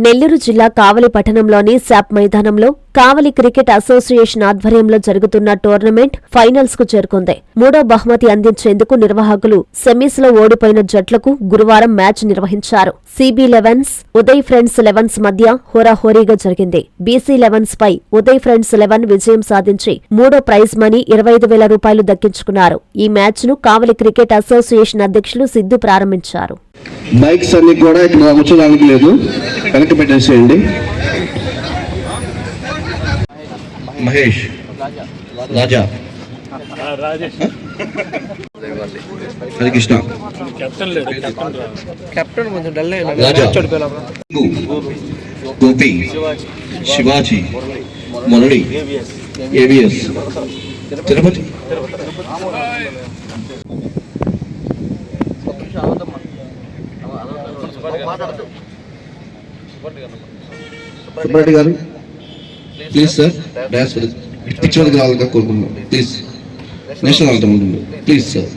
నెల్లూరు జిల్లా కావలి పట్టణంలోని శాప్ మైదానంలో కావలి క్రికెట్ అసోసియేషన్ ఆధ్వర్యంలో జరుగుతున్న టోర్నమెంట్ ఫైనల్స్ కు చేరుకుంది. మూడో బహుమతి అందించేందుకు నిర్వాహకులు సెమీస్ లో ఓడిపోయిన జట్లకు గురువారం మ్యాచ్ నిర్వహించారు. సిబి 11స్, ఉదయ్ ఫ్రెండ్స్ 11స్ మధ్య హోరాహోరీగా జరిగింది. బీసీ 11స్ పై ఉదయ్ ఫ్రెండ్స్ 11 విజయం సాధించి మూడో ప్రైజ్ మనీ 25,000 రూపాయలు దక్కించుకున్నారు. ఈ మ్యాచ్ ను కావలి క్రికెట్ అసోసియేషన్ అధ్యక్షులు సిద్ధు ప్రారంభించారు. బైక్స్ అన్ని కూడా ఇక్కడ వచ్చేదానికి లేదు, వెనక్కి పెట్టేసేయండి. మహేష్ రాజా హరికృష్ణ రాజా గోపి శివాజీ మురళి ఏవిఎస్ తిరుపతి సుబ్బారెడ్డి గారు ప్లీజ్ సార్ డాన్స్ పిక్చర్ వరకు రావాలిగా కోరుకుంటున్నాం. ప్లీజ్ నేషనల్ ఆడటం ఉంటుంది. ప్లీజ్ సార్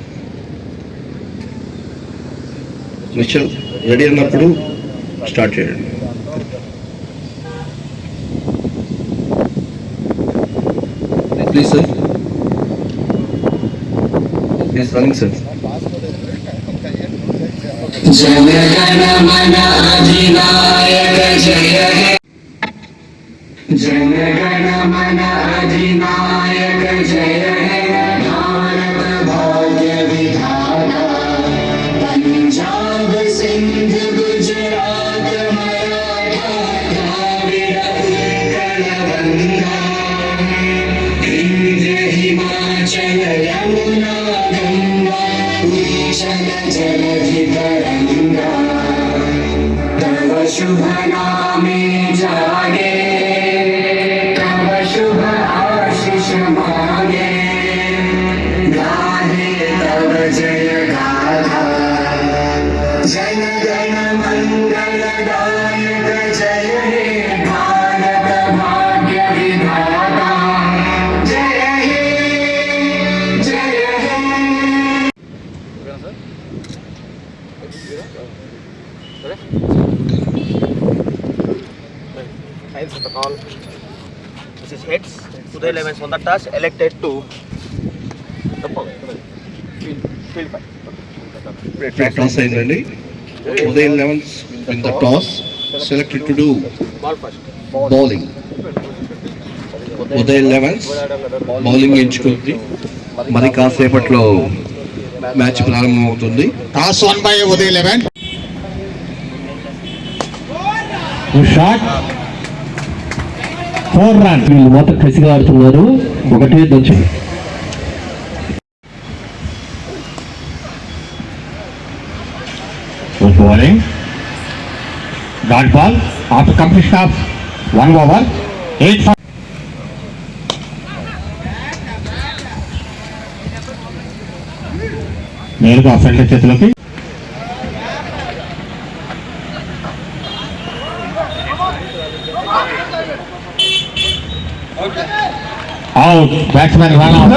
మిస్టర్ రెడీ అన్నప్పుడు స్టార్ట్ చేయండి. Please sir please running sir. जनगण अधिनायक जय हे जनगण मन अधिनायक जय हे भारत भाग्य विधाता पंजाब सिंध गुजरात मराठा द्राविड़ उत्कल गंगा विंध्य हिमाचल यमुना गंगा उच्चल जलधि तरंगा तव शुभ नामे जागे तव शुभ आशीष मांगे गाहे तव जय गाथा जन गण मंगल दायक जय हे भारत भाग्य विधाता जय हे जय हे. Hands at the call. This is heads. Uday 11s on the toss elected to the field fight. Toss అయిందండి. ఉదయ్ 11స్ win the toss selected to do bowling. Uday 11స్ బౌలింగ్ ఎంచుకుంది. మరి కాసేపట్లో మ్యాచ్ ప్రారంభమవుతుంది. Toss won by Uday 11. Shot 4 runs. వీళ్ళు మొత్తం కసిగా ఆడుతున్నారు. ఒకటే దంచు. bowling dot ball after completion of 1 over 8 నేరుగా ఫ్రంట్ చేతిలోకి అవుట్. Batsmen run out.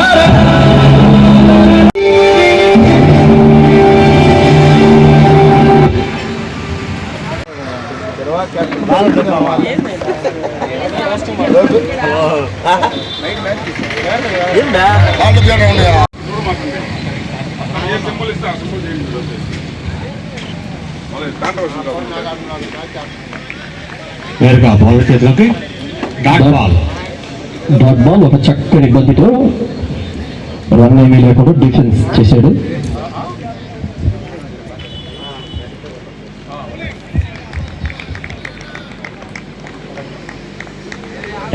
నేరుగా బౌలర్ చేతిలోకి డాట్ బాల్. డాట్ బాల్ ఒక చక్కని బంతితో రన్ ఏమీ లేకుండా డిఫెన్స్ చేశాడు.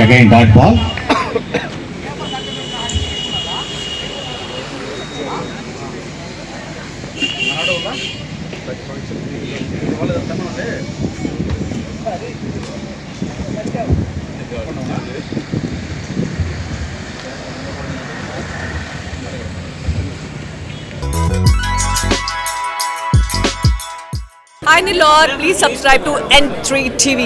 Again dot ball. Hi Nilor, please subscribe to N3 TV.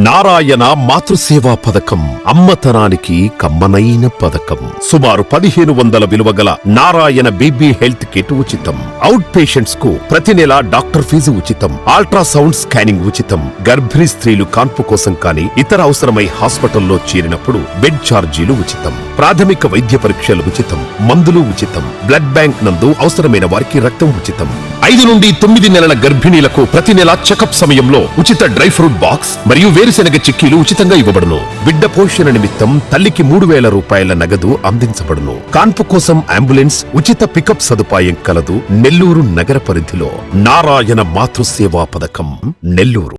Narayana మాతృసేవా పథకం అమ్మతనానికి కమ్మనైన పథకం. సుమారు 1500 విలువగల నారాయణ బీబీ హెల్త్ కిట్ ఉచితం. అవుట్ పేషెంట్స్ కు ప్రతి నెల డాక్టర్ ఫీజు ఉచితం. అల్ట్రాసౌండ్ స్కానింగ్ ఉచితం. గర్భిణీ స్త్రీలు కాన్పు కోసం కానీ ఇతర అవసరమై హాస్పిటల్లో చేరినప్పుడు బెడ్ ఛార్జీలు ఉచితం. ప్రాథమిక వైద్య పరీక్షలు ఉచితం. మందులు ఉచితం. బ్లడ్ బ్యాంక్ నందు అవసరమైన వారికి రక్తం ఉచితం. 5 నుండి 9 నెలల గర్భిణీలకు ప్రతి నెల చెకప్ సమయంలో ఉచిత డ్రై ఫ్రూట్ బాక్స్ మరియు వేరుశెనగ చిక్కీలు ఉచితంగా ఇవ్వబడును. బిడ్డ పోషణ నిమిత్తం తల్లికి 3000 రూపాయల నగదు అందించబడును. కాన్పు కోసం అంబులెన్స్ ఉచిత పికప్ సదుపాయం కలదు. నెల్లూరు నగర పరిధిలో నారాయణ మాతృసేవా పథకం, నెల్లూరు.